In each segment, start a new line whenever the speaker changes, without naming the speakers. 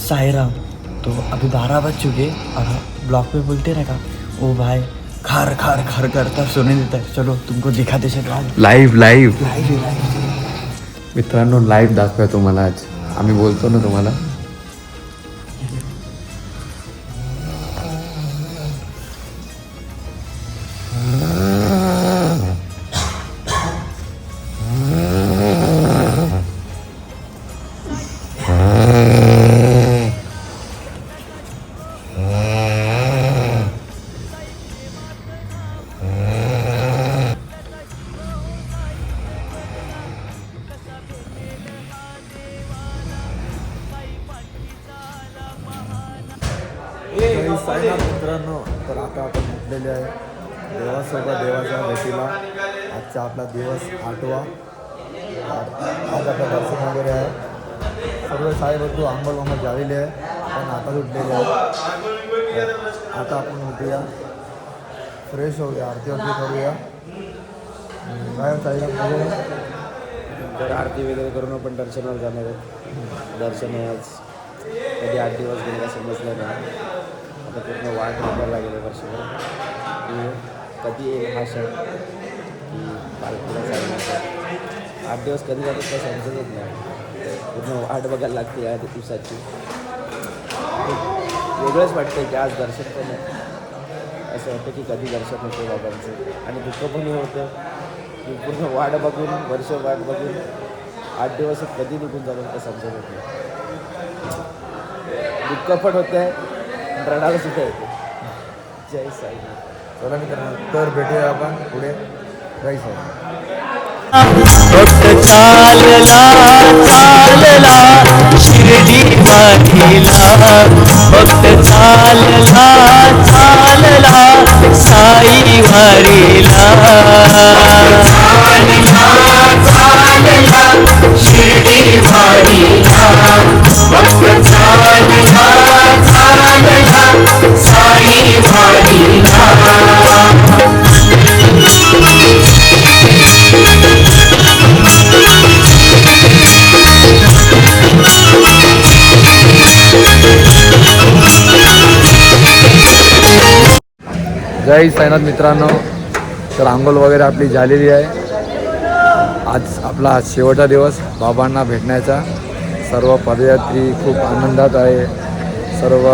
साईराम। तो अभी 12 बज चुके, अब ब्लॉक पे बोलते ना का ओ भाई खार खार खार करता सुने देता है। चलो तुमको दिखाते सगळं
लाईव्ह लाईव्ह
लाईव्ह
मित्रांनो, लाईव्ह दाखवूया तुम्हाला आज. आम्ही बोलतो ना तुम्हाला.
मित्रांनो, तर आता आपण उठलेले आहे देवासोबत देवाच्या भेटीला. आजचा आपला दिवस 8वा. आज आपलं दर्शन वगैरे आहे. सर्व साईबंधू अंमल वंगल झालेले आहे, पण आता उठलेले आहे. आता आपण उठूया, फ्रेश होऊया, आरती करूया. काय साईबाबा
तर आरती वगैरे करून आपण दर्शनाला जाणार आहे. दर्शन आहे आज. कधी 8 दिवस गेले समजलं नाही. आता पूर्ण वाट बघायला लागेल वर्षभर की कधी येईल हा क्षण की पालखीला चालण्याचा. 8 दिवस कधी जातात काय समजतच नाही. पूर्ण वाट बघायला लागते या दिवसाची. वेगळंच वाटतं की आज दर्शन पण आहे. असं वाटतं की कधी दर्शन होतं बाबांचं. आणि दुःख पण होतं की पूर्ण वाट बघून वर्ष वाट बघून 8 दिवस कधी निघून जातात काय समजत होत नाही. दुःख पण होतं आहे, रडायला सुद्धा येते. जय साई.
चला मित्रांनो, तर भेटूया आपण पुढे. जय साई.
फक्त चालला चालला शिर्डी वाहिला, फक्त चालला चालला साई वारीला. शिर्डी वारीला, फक्त चालला चालला साई वारीला.
जय साईनाथ मित्रांनो, तर आंघोळ वगैरे आपली झालेली आहे. आज आपला शेवटचा दिवस बाबांना भेटण्याचा. सर्व पदयात्री खूप आनंदात आहे. सर्व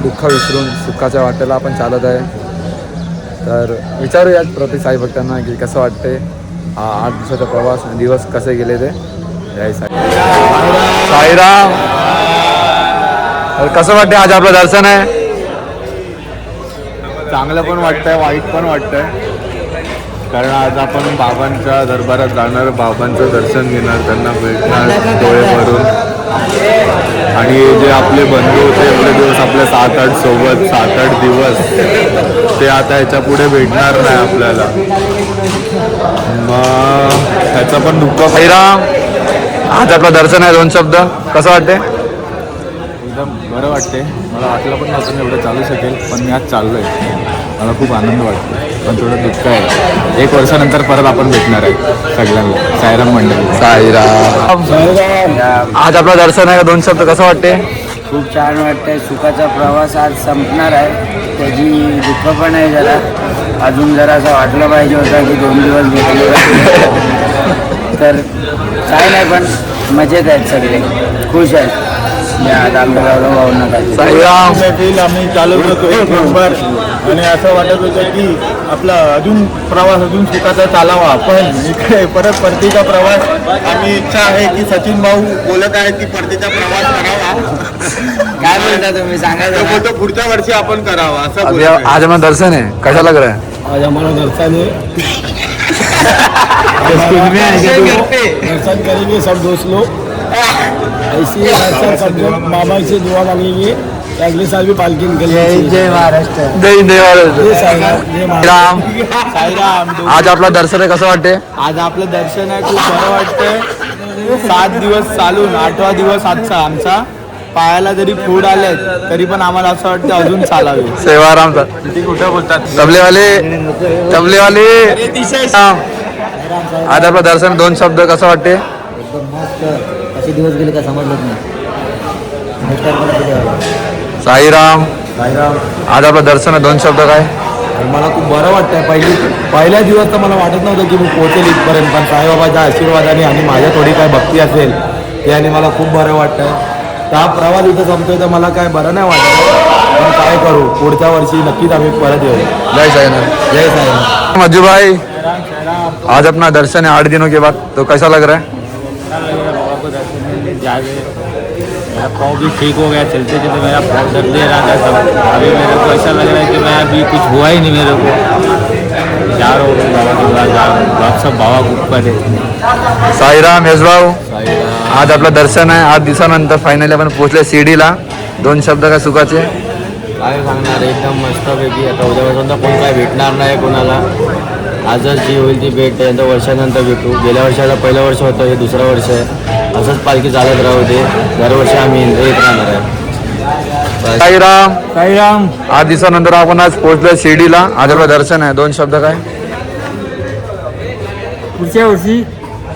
दुःख विसरून सुखाच्या वाटेला आपण चालत आहे. तर विचारूया प्रति साई भक्तांना की कसं वाटते हा 8 दिवसाचा प्रवास, दिवस कसे गेले ते. जय साई. साईराम. तर कसं वाटते आज आपलं दर्शन आहे?
चांगलं पण वाटतंय, वाईट पण वाटतंय. कारण आज आपण बाबांच्या दरबारात जाणार, बाबांचं दर्शन घेणार, त्यांना भेटणार डोळे भरून. आणि जे आपले बंधू होते एवढे दिवस आपल्या 7-8 सोबत 7-8 दिवस, ते आता ह्याच्या पुढे भेटणार नाही आपल्याला. मग त्याचं पण दुःख.
साईराम. आज आपलं दर्शन आहे, 2 शब्द कसं वाटते?
एकदम बरं वाटते. मला वाटलं पण नव्हतं एवढं चालू शकेल, पण मी आज चाललो आहे. मला खूप आनंद वाटतो, पण थोडं दुःख आहे. 1 वर्षानंतर परत आपण भेटणार आहे सगळ्यांना. साईराम मंडळी.
साईराम. आज आपलं दर्शन आहे, 2 शब्द कसं वाटते?
खूप छान वाटतंय. सुखाचा प्रवास आज संपणार आहे. त्याची दुःख पण आहे जरा. अजून जरा असं वाटलं पाहिजे होतं की 2 दिवस भेटले. तर काय नाही, पण मजेत आहेत सगळे, खुश आहेत.
आम्ही चालवत होतो 1 नंबर. आणि असं वाटत होतं की आपला अजून प्रवास अजून सुखाचा चालावा. पण इकडे परत परतीचा प्रवास. आम्ही इच्छा आहे की सचिन भाऊ बोलत आहेत की परतीचा प्रवास करावा.
काय बोलता तुम्ही, सांगा.
तो पुढच्या वर्षी आपण करावा असं.
आज हमारा दर्शन है, कैसा लग रहा है?
आज हमारा दर्शन है, दर्शन करेंगे सब दोस्त लोग. ऐसी दर्शन सब लोग बाबा से दुआ मांगेंगे कि अगले साल भी पालकी निकलेगी.
जय महाराष्ट्र.
जय
राम.
साईराम.
आज आपलं दर्शन आहे, कसं वाटते?
आज आपलं दर्शन आहे, खूप बरं वाटतंय. 7 दिवस चालून 8वा दिवस आजचा आमचा. पायाला जरी फूड आलेत तरी पण आम्हाला असं वाटतं अजून चालावे.
सेवाराम.
किती कुठं बोलतात
तबलेवाले. आज आपलं दर्शन, 2 शब्द कसं वाटते?
एकदम मस्त. कसे दिवस गेले का समजलंच नाही.
साईराम. आज आपलं दर्शन आहे, 2 शब्द काय?
मला खूप बरं वाटतंय. पहिल्या दिवस तर मला वाटत नव्हतं की मी पोहोचेल इथपर्यंत, पण साईबाबाच्या आशीर्वादाने आणि माझ्या थोडी काय भक्ती असेल त्याने मला खूप बरं वाटतंय. हा प्रवास इथं संपतोय तर मला काय बरं नाही वाटत, पण काय करू, पुढच्या वर्षी नक्कीच आम्ही परत येऊ.
जय साईनाथ.
जय साईनाथ.
मज्जू भाई, आज अपना दर्शन है 8 दिनों के बाद, तो कैसा लग रहा है?
बाबा को दर्शन मिलने जाके मेरा पाँव भी ठीक हो गया, चलते चलते मेरा पाँव दर्द दे रहा था सब. अभी मेरे को ऐसा लग रहा है कि मैं अभी कुछ हुआ ही नहीं मेरे को. जा रहा हूँ बाबा के पास, जा रहा हूँ. आप सब बाबा के ऊपर है.
साईराम यशभाऊ, आज आपलं दर्शन आहे. 8 दिवसानंतर फायनली आपण पोहोचले शिर्डीला. 2 शब्द काय सुखाचे?
काय सांगणार, एकदम मस्तपैकी. आता उद्यापासून तर कोण काय भेटणार नाही कोणाला. आजच जी होईल ती भेट, त्यानंतर वर्षानंतर भेटू. गेल्या वर्षाला पहिलं वर्ष होतं, हे दुसरं वर्ष आहे. असंच पालखी चालत राहू दे, दरवर्षी आम्ही येत राहणार आहे.
साईराम.
साईराम.
8 दिवसानंतर आपण आज पोहोचलो शिर्डीला. आज आपलं दर्शन आहे. 2 शब्द काय?
पुढच्या वर्षी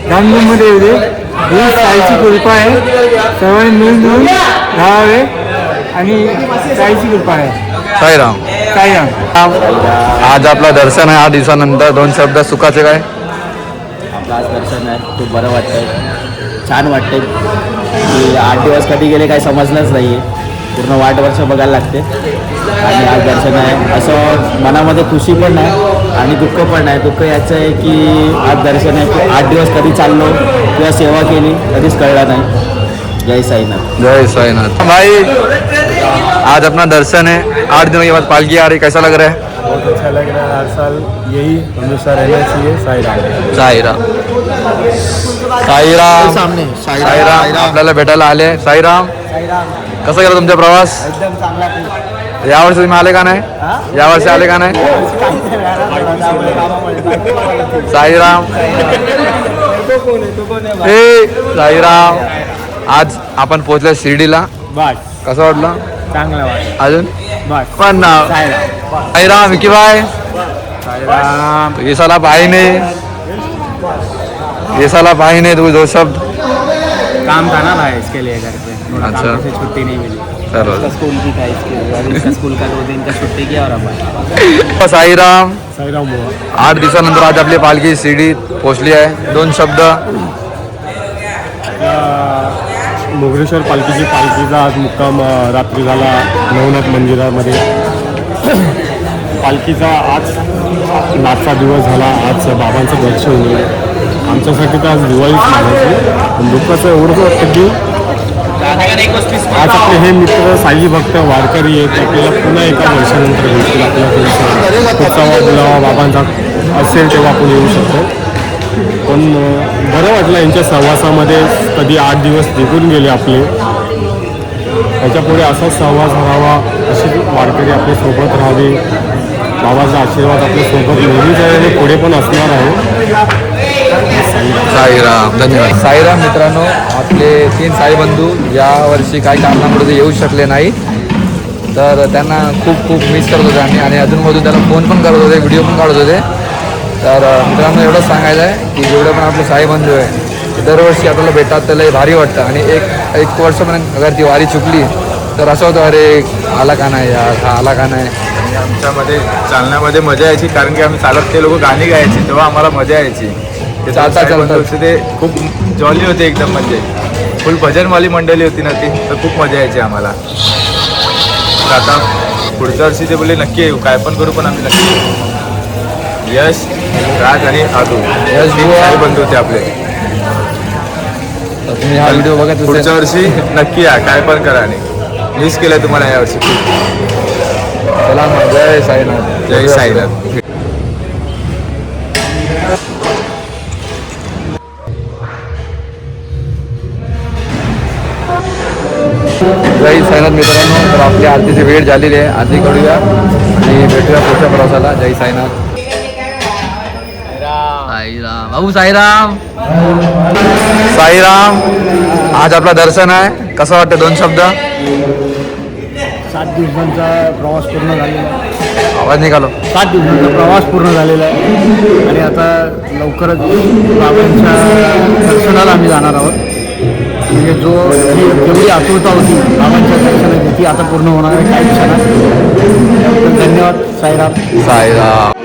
धामधूममध्ये येऊ दे. ही साईची कृपा आहे, सर्वांनी मिळून राहावे आणि साईची कृपा आहे.
साईराम.
साईराम.
आज आपलं दर्शन आहे 8 दिवसानंतर. 2 शब्द सुखाचे काय?
आपलं आज दर्शन आहे, खूप बरं वाटतंय, छान वाटतंय की 8 दिवस कधी गेले काही समजलंच नाही आहे. पूर्ण वाट वर्ष बघायला लागते आणि आज दर्शन आहे. असं मनामध्ये खुशी पण आहे आणि दुःख पण आहे. दुःख याचं आहे की आज दर्शन आहे की 8 दिवस कधी चाललो किंवा सेवा केली कधीच कळलं नाही. जय साईनाथ.
जय साईनाथ. भाई, आज अपना दर्शन है, 8 दिनों के बाद पालकी आ रही, कैसा लग रहा है?
बहुत अच्छा लग रहा है. हर साल यही हमेशा रहना चाहिए. साईराम.
साईराम. साईराम. साईराम आपल्याला भेटायला आले. साईराम, कसा गेला तुमचा प्रवास?
एकदम चांगला.
यावर्षी तुम्ही आले का नाही? यावर्षी आले का नाही? साईराम. हे साईराम. आज आपण पोहोचलो शिर्डीला.
बस
कसं वाटलं?
चांगलं वाटलं.
अजून
बस.
पण नाव साईराम. विकी भाई,
साईराम.
ये साला भाई नहीं, ये साला भाई नहीं. तू 2 शब्द.
काम था ना भाई, इसके लिए घर पे थोड़ा
अच्छा.
काम से छुट्टी नहीं मिली.
चलो.
स्कूल की था, इसके लिए अभी इसका स्कूल का 2 दिन का छुट्टी किया और अब
साईराम.
साईराम बुवा.
8 दिवसानंतर आज आपली पालखी शिर्डीत पोहोचली आहे. 2 शब्द.
मोगरेश्वर पालखीचा आज मुक्काम रात्री झाला नवनाथ मंदिरामध्ये. पालखीचा आज 8चा दिवस झाला. आज बाबांचं दर्शन झालं. आमच्यासाठी तर आज दिवाळीच म्हणायची. पण दुःखाचं एवढंच वाटतं की आज आपले हे मित्र साई भक्त वारकरी आहेत, आपल्याला पुन्हा एका वर्षानंतर भेटतील. आपल्याला पुढचा बुलावा बाबांचा असेल तेव्हा आपण येऊ शकतो. पण बरं वाटलं यांच्या सहवासामध्ये. कधी 8 दिवस निघून गेले आपले. याच्यापुढे असाच सहवास राहावा, अशी वारकरी आपल्यासोबत राहावे. बाबाचा आशीर्वाद आपल्यासोबत नेहमीच आहे आणि पुढे पण असणार आहे.
साईराम. धन्यवाद. साईराम. मित्रांनो, आपले 3 साईबंधू यावर्षी काही कारणामुळे ते येऊ शकले नाही, तर त्यांना खूप खूप मिस करत होते आम्ही आणि अजूनमधून त्याला फोन पण करत होते, व्हिडिओ पण काढत होते. तर मित्रांनो, एवढंच सांगायचं आहे की जेवढे पण आपले साईबंधू आहे ते दरवर्षी आपल्याला भेटतात, त्याला भारी वाटतं. आणि एक वर्षपर्यंत अगर ती वारी चुकली तर असं होतं, अरे आला का नाही यार, हा आला का नाही.
आणि आमच्यामध्ये चालण्यामध्ये मजा यायची, कारण की आम्ही चालत ते लोक गाणी गायचे तेव्हा आम्हाला मजा यायची. ते
चालता
ते खूप जॉली होते एकदम, म्हणजे फुल भजनवाली मंडळी होती ना ती, तर खूप मजा यायची आम्हाला. तर आता पुढच्या वर्षी ते बोलले नक्की येऊ, काय पण करू पण आम्ही नक्की येऊ. यश, राज आणि आदू
यश
साई बंधू होते आपले.
तर तुम्ही हा व्हिडिओ बघत
पुढच्या वर्षी नक्की या, काय पण करा. आणि मिस केलं तुम्हाला यावर्षी.
चला मग. जय साईनाथ.
जय साईनाथ.
जय साईनाथ. मित्रांनो, तर आपली आरतीची वेळ झालेली आहे. आरती करूया आणि भेटूया पुढच्या प्रवासाला. जय साईनाथ. साईराम. भाऊ साईराम. साईराम. आज आपलं दर्शन आहे, कसं वाटतं? 2 शब्द.
7 दिवसांचा प्रवास पूर्ण झालेला आहे.
आवाज निघालो.
7 दिवसांचा प्रवास पूर्ण झालेला आहे आणि आता लवकरच बाबांच्या दर्शनाला आम्ही जाणार आहोत.
म्हणजे जो जेवढी आतुरता होती बाबांच्या दर्शनाची ती आता पूर्ण होणार आहे काही क्षणात. धन्यवाद. साईराम.
साईराम.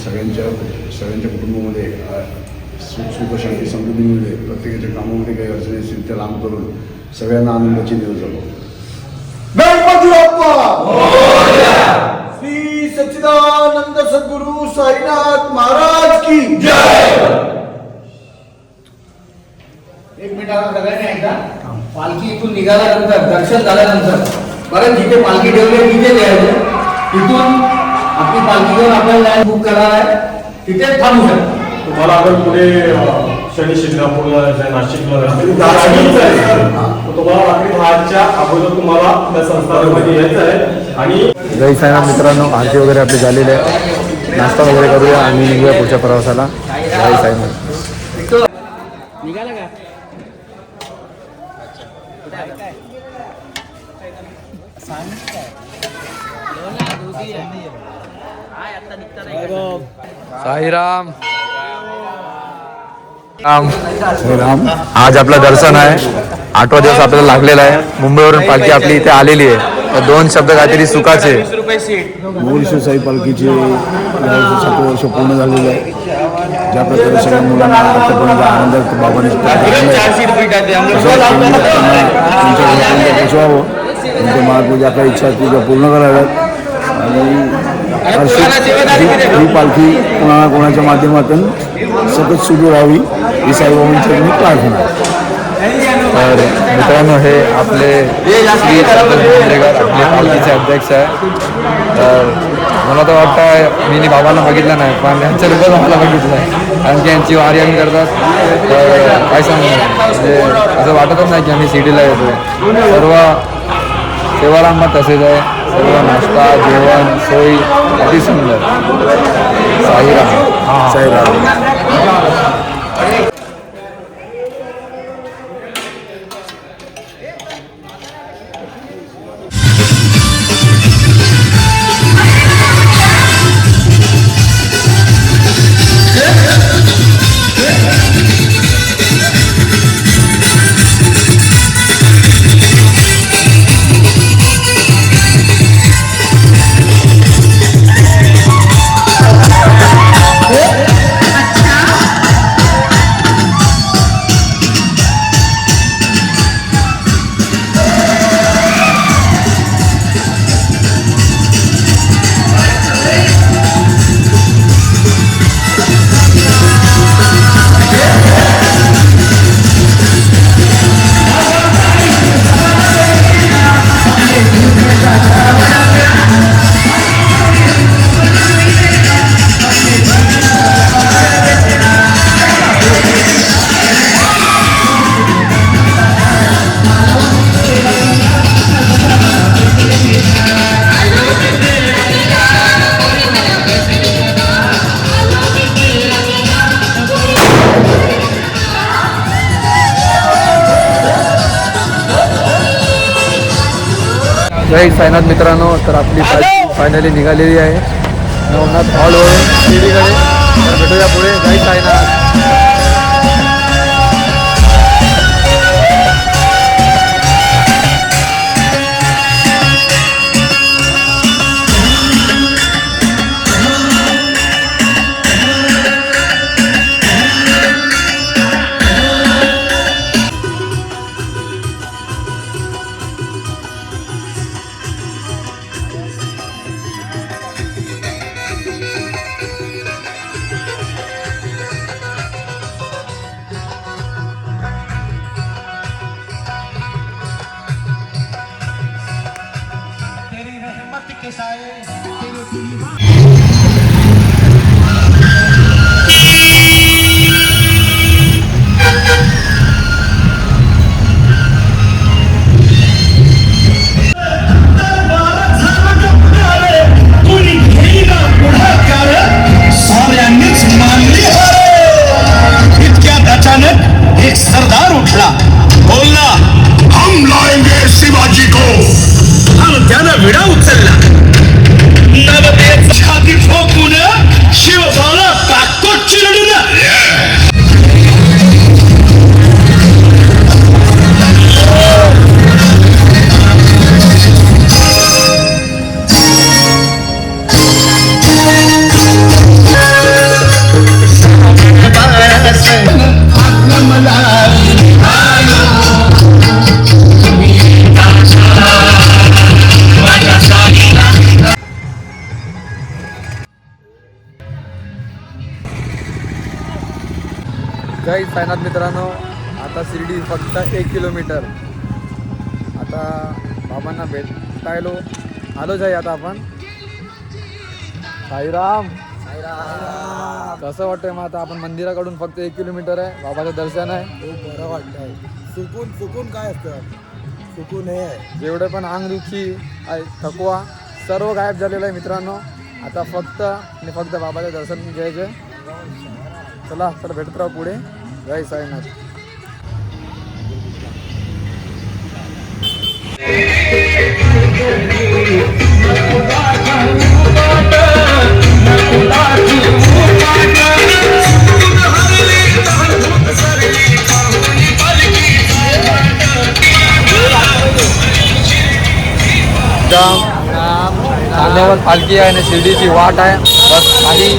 सगळ्यांच्या कुटुंबामध्ये सुख शांती समृद्धी मिळते. प्रत्येकाच्या कामामध्ये काही अडचणी असतील त्या लांब करून सगळ्यांना आनंदाचे दिवस जातो.
गणपती बाप्पा श्री सच्चिदानंद सद्गुरु साईनाथ महाराज की जय.
एक मिनिट आता सगळ्यांनी ऐका. पालखी इथून निघाल्यानंतर दर्शन झाल्यानंतर बरं जिथे पालखी ठेवली तिथे द्यायचं. तिथून आपली पालखी घेऊन आपल्याला लाईन बुक करणार आहे, तिथे थांबू शकतो.
तुम्हाला अगर पुढे शनी शिंगणापूरला जायचं, नाशिकला जायचं, तुम्हाला रात्री 10च्या अगोदर तुम्हाला त्या संस्थानामध्ये यायचं आहे. आणि
जय साईनाथ मित्रांनो, आरती वगैरे आपली झालेली आहे. नाश्ता वगैरे करूया आणि निघूया पुढच्या प्रवासाला. जय साईनाथ.
निघाला का?
साईराम राम. आज आपलं दर्शन आहे. 8वा दिवस आपल्याला लागलेला आहे. मुंबईवरून पालखी आपली इथे आलेली आहे. 2 शब्द काहीतरी सुखाचे.
मोरश्वर साई पालखीचे 7 वर्ष पूर्ण झालेले आहे. ज्या प्रकारे सगळ्या मुलांना आतापर्यंत आनंदात बाबांनी पोचवावं, त्यांच्या मनात ज्या काही इच्छा असतील त्या पूर्ण कराव्यात. आणि ही पालखी कोणाच्या माध्यमातून सतत सुरू राहावी ही साईबाबांची मी प्रार्थना.
तर मित्रांनो, हे आपले श्री चंद्रशेखर आपले पालखीचे अध्यक्ष आहे. तर मला तर वाटतं मी बाबांना बघितलं नाही, पण यांच्या रूपात मला बघितलं आहे. कारण की यांची वारी आम्ही करतात. तर काय सांगू, म्हणजे असं वाटतच नाही की आम्ही सिटीला येतो. सर्व सेवाराम तसेच आहे. सर्व नाश्ता जेवण सोयी अति सुंदर. साईराम. साईराम. जय साईनाथ मित्रांनो. तर आपली पालखी फायनली निघालेली आहे नवनाथ हॉलवरून शिर्डीकडे. तर भेटूया पुढे. जय साईनाथ.
एक सरदार उठला, बोलला, हम लाएंगे शिवाजी को. आणि त्यानं विडा उचलला. नवतेच छाती ठोकून शिवबाला टाकतो चिरडून.
काही सायनाथ मित्रांनो, आता शिर्डी फक्त 1 किलोमीटर. आता बाबांना भेटायलो आलोच आहे आता आपण. साईराम. कसं वाटतंय मग आता आपण मंदिराकडून फक्त 1 किलोमीटर आहे, बाबाचं दर्शन आहे.
खूप बरं वाटतंय. सुकून काय असतं, सुकून हे आहे.
जेवढे पण अंगदुखी आहे, थकवा सर्व गायब झालेलं आहे मित्रांनो. आता फक्त आणि फक्त बाबाचं दर्शन घ्यायचं. चला भेटत राहू पुढे. जय साईनाथ. चांद्यावर पालखी आहे आणि शिर्डीची वाट आहे बस खाली.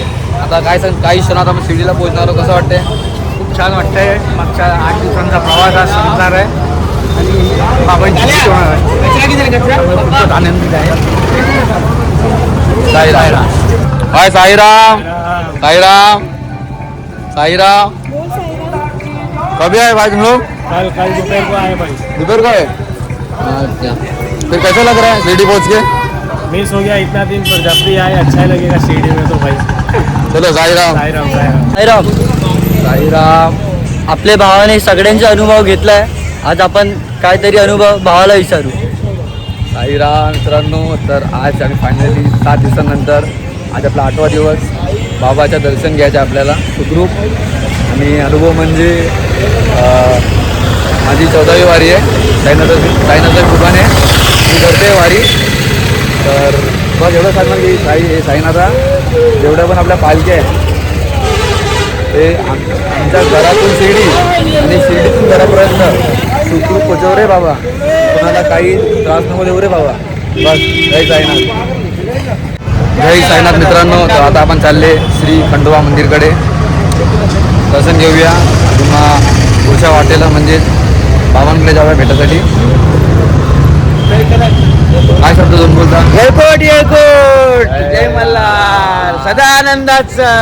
आता काही क्षणात आपण शिर्डीला पोहोचणार आहोत. कसं वाटतंय?
खूप छान वाटतंय. मागच्या 8 दिवसांचा प्रवास आज संपणार आहे आणि बाबांची भेट होणार आहे. खूपच आनंदित आहे.
साईराम. हाय साईराम. साईराम. साईराम. कभी आए भाई तुम लोग?
कल दोपहर को आए भाई.
दोपहर को आए. अच्छा, फिर कैसा लग रहा है शिरडी पहुंच के?
मिस हो गया इतना दिन, पर जब भी आए अच्छा लगेगा शिरडी में तो भाई.
चलो साईराम.
साईराम साईराम.
साईराम.
साईराम.
आपल्या भावाने सगळ्यांचा अनुभव घेतलाय. आज आपण काहीतरी अनुभव भावाला विचारू.
साईराम मित्रांनो, तर आज आम्ही फायनली 7 दिवसानंतर आज आपला 8वा दिवस. बाबाचं दर्शन घ्यायचं आपल्याला सुखरूप. आणि अनुभव म्हणजे माझी 14वी वारी आहे. साईनाथच्या कृपाने मी करते वारी. तर बस एवढं सांगणार की साईनाथा जेवढ्या पण आपल्या पालख्या आहे ते आमच्या घरातून शिर्डी आणि शिर्डीतून घरापर्यंत सुखरूप पोचव रे बाबा. कोणाला काही त्रास नको देऊ रे बाबा. बस जय साईनाथ. जय साईनाथ मित्रांनो, तर आता आपण चालले श्री खंडोबा मंदिरकडे. दर्शन घेऊया किंवा पुढच्या वाटेला म्हणजे बाबांकडे जाऊया भेटासाठी. काय शब्द दोन बोलता?
जयकोट जयकोट. जय मल्हार. सदा आनंदाचा.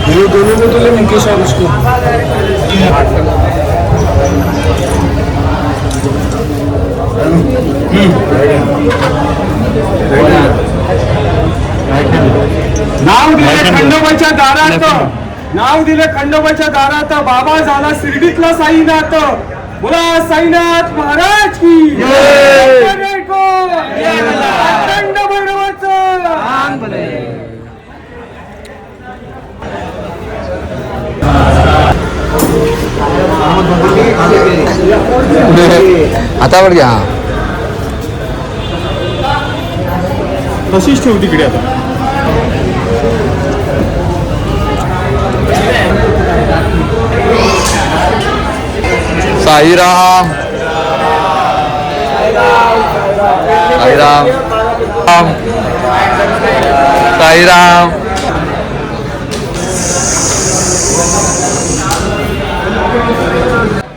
ये दोनों बोतलें मुकेश और उसको.
नाव दिले खंडोबाच्या दारात. नाव दिले खंडोबाच्या दारात. बाबा झाला शिर्डीतला साईनाथ. बोला साईनाथ महाराज की खंड भैरवाचं.
हातावर घ्या.
तशीच ठेव तिकडे आता.
साईराम. साईराम. साईराम.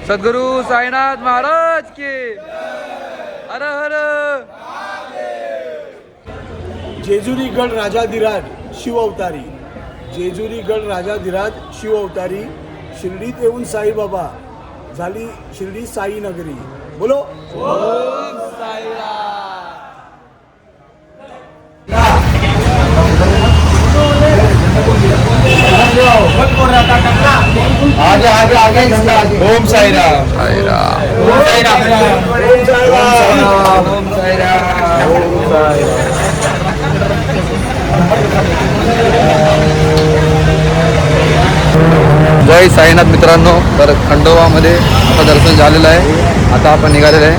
सद्गुरु साईनाथ महाराज की हर हर.
जेजुरी गड राजाधिराज शिव अवतारी, जेजुरी गड राजाधिराज शिव अवतारी, शिर्डीत येऊन साईबाबा, झाली शिर्डी साई नगरी. बोलो
आगे आगे आगे
ओम साईराम.
जय साईनाथ मित्रांनो. तर खंडोबामध्ये आता दर्शन झालेलं आहे. आता आपण निघालेलं आहे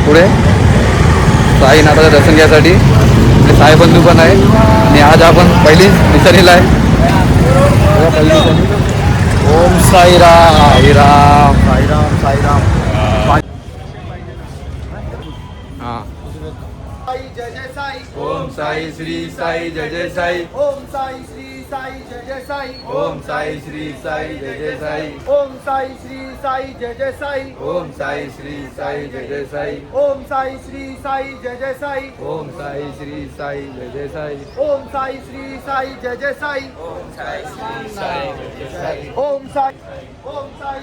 पुढे साईनाथाचं दर्शन घ्यायसाठी. आणि साईबंधू पण आहे. आणि आज आपण पहिली निसर्गीला आहे. पहिली निसर्गी. ओम साईराम. साईराम साईराम साईराम. हां.
जय जय साई.
ओम साई श्री साई जय जय साई.
ओम साई श्री साई जय जय साई.
ओम साई श्री साई जय जय साई.
ओम साई श्री साई जय जय साई.
ओम साई श्री साई जय जय साई.
ओम साई श्री साई जय जय साई.
ओम साई श्री साई जय जय साई.
ओम साई श्री साई जय जय साई.
ओम साई श्री साई जय जय साई.
ओम साई ओम साई.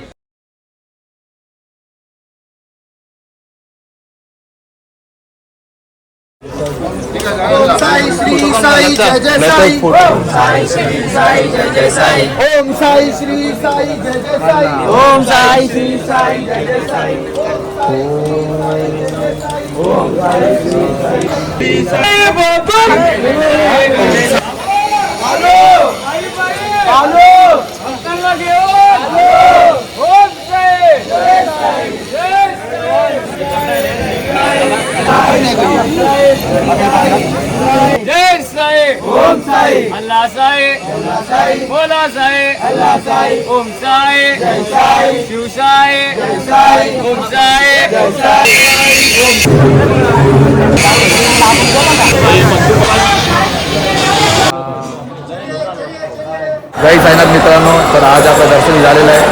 ओम साई श्री साई जय जय साई. ओम साई श्री साई जय जय साई. ओम साई श्री साई जय जय साई. ओम साई श्री साई जय जय साई. ओम साई श्री साई. हॅलो हॅलो
जय साई. ओम साई. अल्लाह साई. अल्लाह साई. बोला साई. अल्लाह साई. ओम साई. जय साई. शिव साई. जय साई. ओम साई. जय साई.
जय साईनाथ मित्रांनो. तर आज आपलं दर्शन झालेलं आहे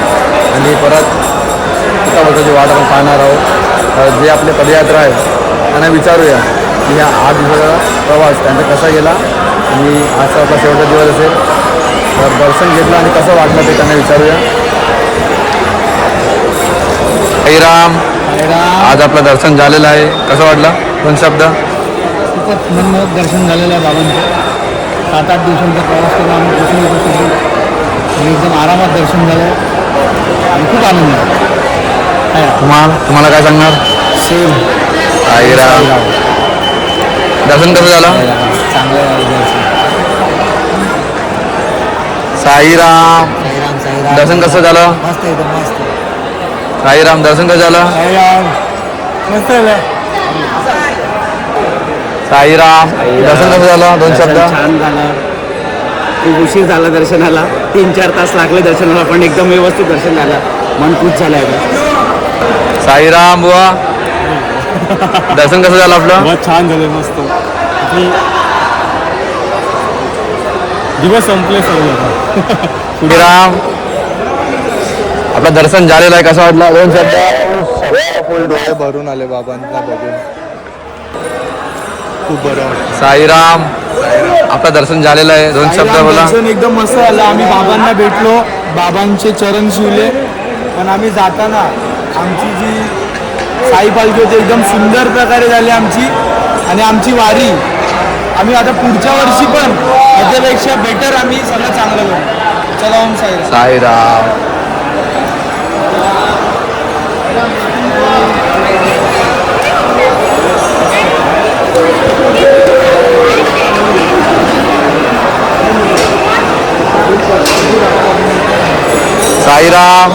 आणि परत एका वर्षाची वाट आपण पाहणार आहोत. जे आपले पदयात्रा आहे त्यांना विचारूया की ह्या 8 दिवसाचा प्रवास त्यांचा कसा गेला आणि आजचा आपला शेवटचा दिवस असेल तर दर्शन घेतलं आणि कसं वाटलं ते त्यांना विचारूया. साईराम. आज आपलं दर्शन झालेलं आहे. कसं वाटलं? 2 शब्द.
खूपच मनमोहक दर्शन झालेलं आहे बाबांचं. 7-8 दिवसांचा प्रवास करून आम्ही पोचलो होतो आणि एकदम आरामात दर्शन झालं आणि खूप आनंद आहे.
तुम्हाला काय सांगणार?
सेम
साईराम. दर्शन कसं झालं?
चांगलं
साईराम. दर्शन कसं झालं?
मस्त एकदम मस्त.
साईराम. दर्शन कसं झालं?
मस्त झालं.
साईराम. दर्शन कसं झालं? 2 शब्द.
छान झालं. खूप उशीर झाला दर्शनाला. 3-4 तास लागले दर्शनाला पण एकदम व्यवस्थित दर्शन झालं. मन खुश झालं आहे.
साईराम बुवा. दर्शन कसं झालं आपलं?
बहुत छान झालं. मस्त. दिवस संपले सर्व.
राम. आपलं दर्शन झालेलं आहे. कसं वाटलं? 2 शब्द.
फुल डोळे भरून आले बाबांना बघून. खूप बरं वाटतं.
साईराम. आपलं दर्शन झालेलं आहे. 2 शब्द बोला.
दर्शन एकदम मस्त झालं. आम्ही बाबांना भेटलो, बाबांचे चरण शिवले. पण आम्ही जाताना आमची जी साई पालखी होती एकदम सुंदर प्रकारे झाली आमची. आणि आमची वारी आम्ही आता पुढच्या वर्षी पण याच्यापेक्षा बेटर आम्ही सगळं चांगलं करू. चला ओम साई.
साईराम. साईराम.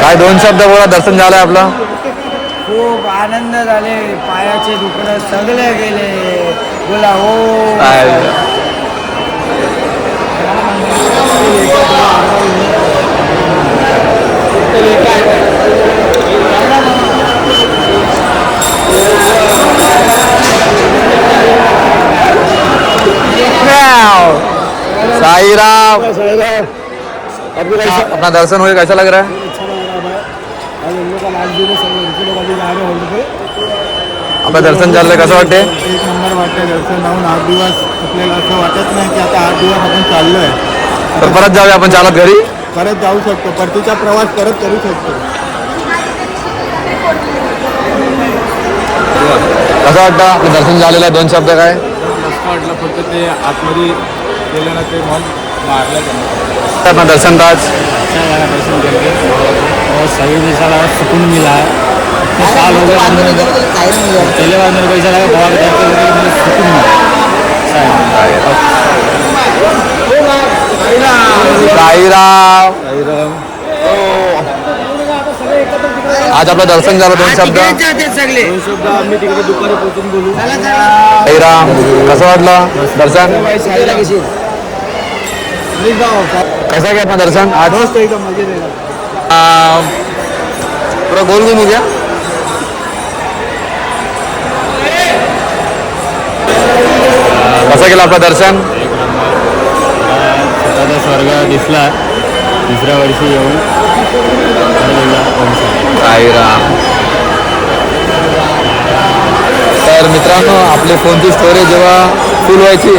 काय 2 शब्द बोला. दर्शन झालंय आपलं.
खूप आनंद झाले. पायाचे दुखणं सगळे गेले. बोला हो.
साईराम. अपना दर्शन हुए कैसा लग रहा है?
अच्छा लग रहा है भाई. आज हम लोग का लास्ट दिन है. सब लड़के लोग अभी जा
आपलं दर्शन झालं कसं वाटते?
एक नंबर वाटतं दर्शन लावून 8 दिवस आपल्याला असं वाटत नाही की आता 8 दिवस आपण चाललोय.
तर परत जाऊया आपण चालत घरी.
परत जाऊ शकतो, परतीचा प्रवास परत करू शकतो.
कसं वाटतं आपलं दर्शन झालेलं आहे? 2 शब्द काय?
मस्त वाटलं, फक्त ते आतमध्ये गेलं ना ते मन मारलं त्यांना.
अपना दर्शन राज
अच्छा लगा दर्शन करके और सभी में सारा सुकून मिला है। इतने साल हो गए पहले बार मेरे को ऐसा लगा बाबा के दर्शन करके मुझे सुकून मिला।
साईराम. आज आपलं दर्शन झालं. 2 शब्द.
आम्ही तिकडे दुपारी पोहोचून बोलू।
साईराम. कसं वाटलं दर्शन? कैसा गया अपना दर्शन आज?
एकदम मजेत आहे.
पूरा गोल घूम हो गया. कसं गेलं आपलं दर्शन?
स्वतःचा स्वर्ग दिसला दुसऱ्या वर्षी येऊन.
साईराम. तर मित्रांनो, आपली फोनची स्टोरेज जेव्हा फुल व्हायची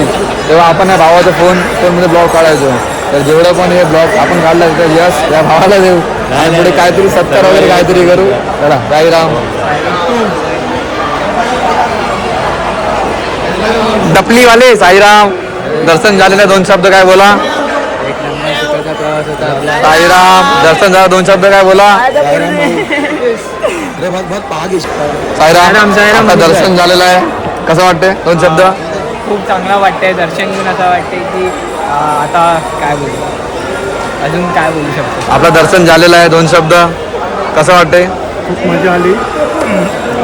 तेव्हा आपण या भावाचा फोनमध्ये ब्लॉग काढायचो. तर जेवढं पण हे ब्लॉग आपण काढला तर यस या भावाला देऊ आणि पुढे काहीतरी 70 वगैरे काहीतरी करू. चला साईराम. डपलीवाले साईराम. दर्शन झालेलं 2 शब्द काय बोला? साईराम. दर्शन झालं 2 शब्द काय बोला? साईराम. आता दर्शन झालेलं आहे. कसं वाटते? 2 शब्द.
खूप चांगला वाटतंय दर्शन घेऊन. असं वाटतंय की आता काय बोलू, अजून काय बोलू शकतो.
आपलं दर्शन झालेलं आहे. 2 शब्द. कसं वाटते?
खूप मजा आली.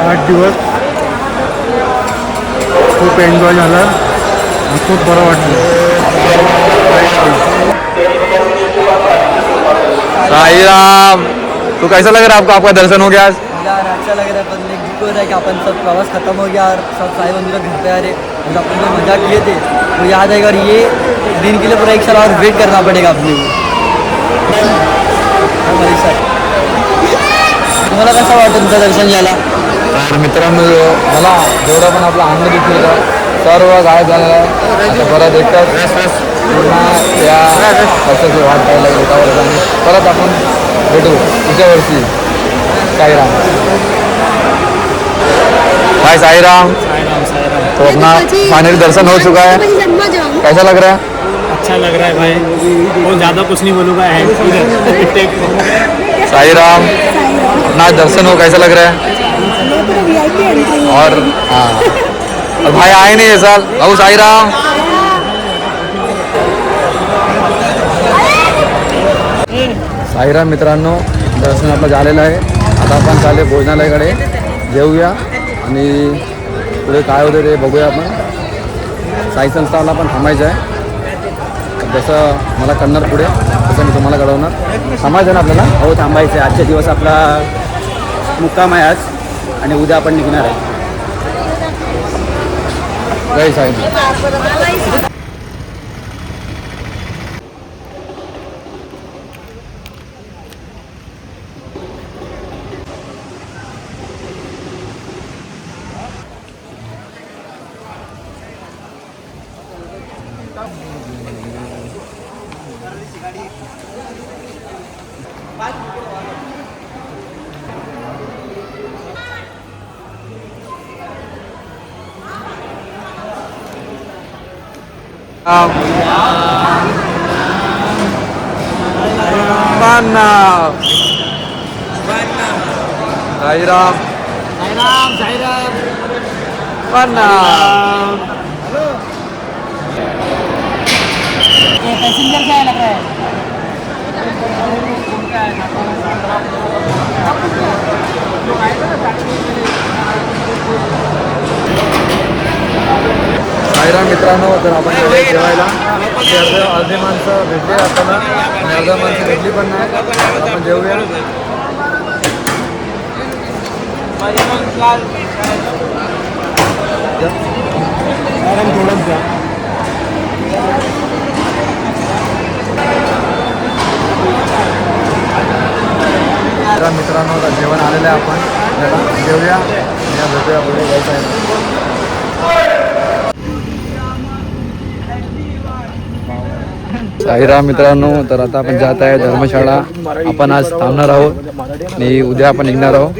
8 दिवस खूप एन्जॉय झाला आणि खूप बरं वाटलं.
साईराम. तो कैसा लग रहा है आपको? आपका दर्शन हो गया आज?
यार अच्छा लग रहा है, पर एक दुख हो रहा है कि अपन सब प्रवास खत्म हो गया और सब साई मंदिर घर पे आ रहे और अपन जो मजा किए थे वो याद आएगा और ये दिन के लिए पूरा 1 साल और वेट करना पड़ेगा अपने को. तुम्हाला कसं वाटतं तुमचं दर्शन झाला?
तर मित्रांनो, मला जेवढा पण आपला आनंद दिसला होता सर्व गायब झालेला आहे. आता परत एकच पुन्हा या वर्षाची वाट पाहायला गेली आणि परत आपण भेटू पुढच्या वर्षी. साईराम. हाय साईराम. तो अपना फाइनली दर्शन हो चुका है. कैसा लग रहा है?
अच्छा लग रहा है भाई, बहुत ज़्यादा कुछ नहीं बोलूँगा.
साईराम. अपना दर्शन हो कैसा लग रहा है? और हाँ, और भाई आए नहीं ये साल. भाऊ साईराम. साईराम. मित्रांनो, दर्शन आपलं झालेलं आहे. आता आपण चालले भोजनालयाकडे जेवूया आणि पुढे काय होतं ते बघूया आपण. साई संस्थानला पण थांबायचं आहे. जसं मला कळणार पुढे तसं मी तुम्हाला कळवणार. थांबायचं ना आपल्याला?
हो थांबायचं आहे. आजच्या दिवस आपला मुक्काम आहे आज आणि उद्या आपण निघणार आहे.
जय साई. साईराम.
पैसेंजर क्या लग रहा है?
साईराम. मित्रांनो, तर आपण गेलो जेवायला. अर्धे माणसं भेटले आपल्याला आणि अर्धा माणसं भेटली पण नाही. तर आपण जेवूया. मित्रांनो, आता जेवण आलेलं आहे. आपण जेवूया. भेटूया पुढे जायचं आहे. साईराम मित्रांनो, तर आता आपण जात आहे धर्मशाळा. आपण आज थांबणार आहोत आणि उद्या आपण निघणार आहोत.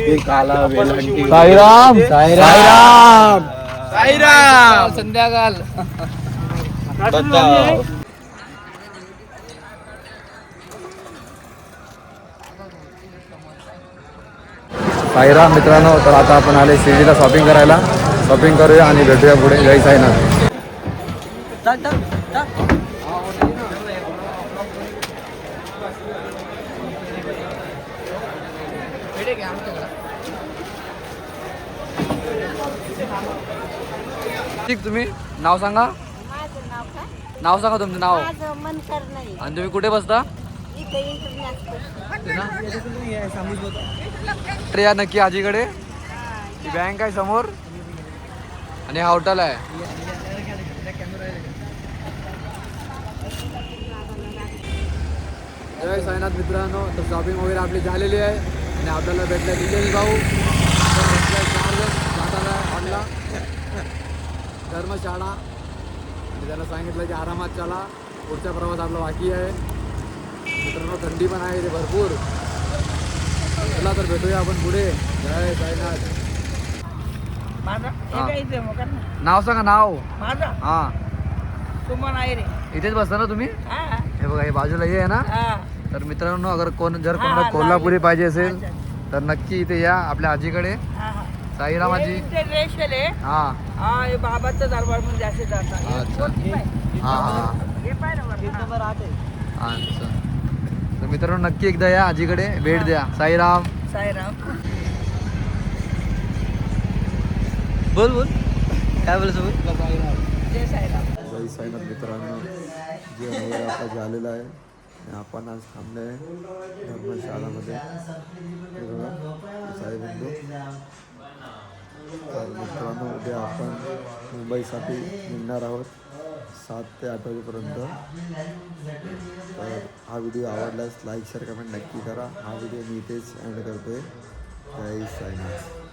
साईराम साईराम
साईराम संध्याकाळ.
साईराम मित्रांनो, तर आता आपण आले शिर्डीला शॉपिंग करायला. शॉपिंग करूया आणि भेटूया पुढे. जय साईनाथ. ठीक, तुम्ही नाव सांगा.
माझं नाव का?
नाव सांगा तुमचं नाव.
माझं मनकर नाही.
आणि तुम्ही कुठे बसता?
इथे इंटरनॅशनल.
तर या नक्की आजीकडे. ही बँक आहे समोर आणि हा हॉटेल आहे. जय साईनाथ मित्रांनो, तर शॉपिंग वगैरे आपली झालेली आहे आणि आपल्याला भेटला डिटेल भाऊ. आपण भेटलाय 4 जण जाताना ऑनला धर्मशाळा. आणि त्याला सांगितलं की आरामात चला, पुढचा प्रवास आपला बाकी आहे. मित्रांनो थंडी पण आहे इथे भरपूर. चला तर भेटूया आपण पुढे. जय साईनाथ. नाव सांगा नाव.
माझा
हां
सुमन आहे रे.
इथेच बसता ना तुम्ही? हे बघा हे बाजूला हे आहे ना. तर मित्रांनो, अगर जर कोणाला कोल्हापुरी पाहिजे असेल तर नक्की इथे या आपल्या आजीकडे. साईराम आजी.
इंटरनॅशनल आहे.
हां
हे बाबाचं दरबार म्हणजे असे जातात.
अच्छा. हां हां
हे पाय ना वरती.
अच्छा. तर मित्रांनो नक्की एकदा या आजीकडे, भेट द्या. साईराम.
साईराम.
बोल बोल काय बोलतो बोल.
जय साईराम.
जय साईनाथ मित्रांनो, जेवण वगैरे आता झालेलं आहे आणि आपण आज थांबले आहे धर्मशाळामध्ये. हे बघा, साईबंधू. तर मित्रांनो, उद्या आपण मुंबईसाठी निघणार आहोत 7 ते 8 वाजेपर्यंत. तर हा व्हिडिओ आवडल्यास लाईक शेअर कमेंट नक्की करा. हा व्हिडिओ मी इथेच एंड करतोय. जय साईनाथ.